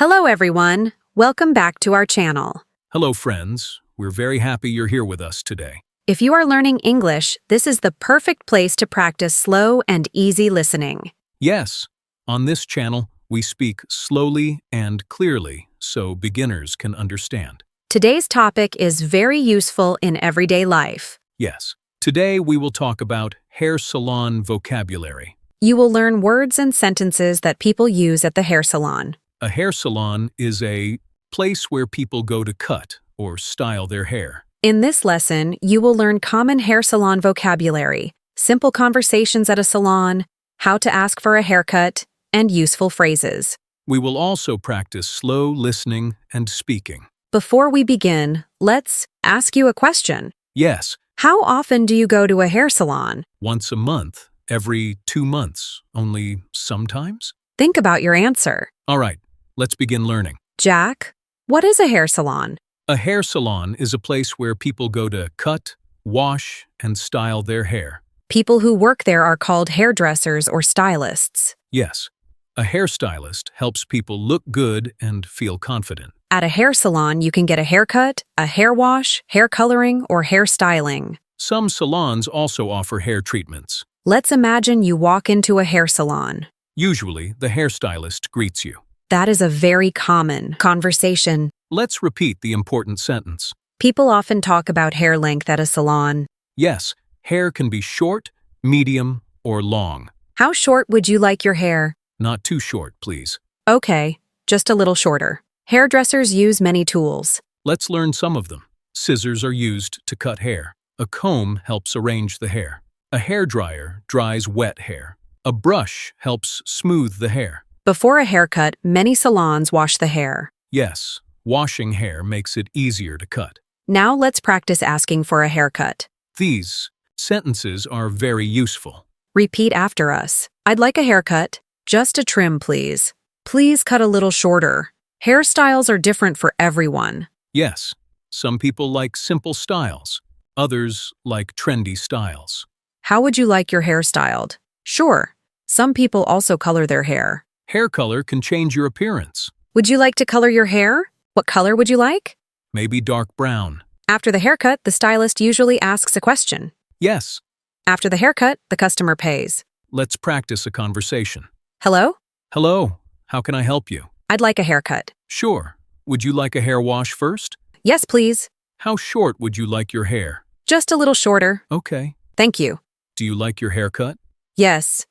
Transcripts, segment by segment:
Hello everyone, welcome back to our channel. Hello friends, we're very happy you're here with us today. If you are learning English, this is the perfect place to practice slow and easy listening. Yes, on this channel, we speak slowly and clearly so beginners can understand. Today's topic is very useful in everyday life. Yes, today we will talk about hair salon vocabulary. You will learn words and sentences that people use at the hair salon. A hair salon is a place where people go to cut or style their hair. In this lesson, you will learn common hair salon vocabulary, simple conversations at a salon, how to ask for a haircut, and useful phrases. We will also practice slow listening and speaking. Before we begin, let's ask you a question. Yes, How often do you go to a hair salon? once a month, every 2 months, only sometimes? Think about your answer. All right, let's begin learning. Jack, what is a hair salon? A hair salon is a place where people go to cut, wash, and style their hair. People who work there are called hairdressers or stylists. Yes, a hairstylist helps people look good and feel confident. At a hair salon, you can get a haircut, a hair wash, hair coloring, or hair styling. Some salons also offer hair treatments. Let's imagine you walk into a hair salon. Usually, the hairstylist greets you. That is a very common conversation. Let's repeat the important sentence. People often talk about hair length at a salon. Yes, hair can be short, medium, or long. How short would you like your hair? Not too short, please. Okay, just a little shorter. Hairdressers use many tools. Let's learn some of them. Scissors are used to cut hair. A comb helps arrange the hair. A hairdryer dries wet hair. A brush helps smooth the hair. Before a haircut, many salons wash the hair. Yes, washing hair makes it easier to cut. Now let's practice asking for a haircut. These sentences are very useful. Repeat after us. I'd like a haircut. Just a trim, please. Please cut a little shorter. Hairstyles are different for everyone. Yes, some people like simple styles. Others like trendy styles. How would you like your hair styled? Sure. Some people also color their hair. Hair color can change your appearance. Would you like to color your hair? What color would you like? Maybe dark brown. After the haircut, the stylist usually asks a question. Yes, After the haircut, the customer pays. let's practice a conversation. Hello? Hello, how can I help you? I'd like a haircut. Sure. Would you like a hair wash first? Yes, please. How short would you like your hair? Just a little shorter. Okay. Thank you. Do you like your haircut? Yes.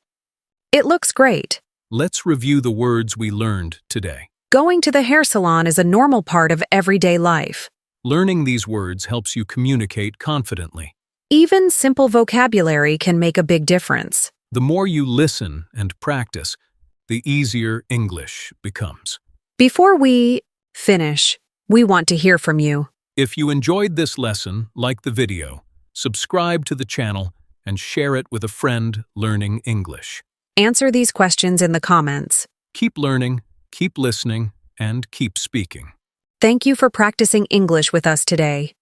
It looks great. Let's review the words we learned today. Going to the hair salon is a normal part of everyday life. Learning these words helps you communicate confidently. Even simple vocabulary can make a big difference. The more you listen and practice, the easier English becomes. Before we finish, we want to hear from you. If you enjoyed this lesson, like the video, subscribe to the channel and share it with a friend learning English. Answer these questions in the comments. Keep learning, keep listening, and keep speaking. Thank you for practicing English with us today.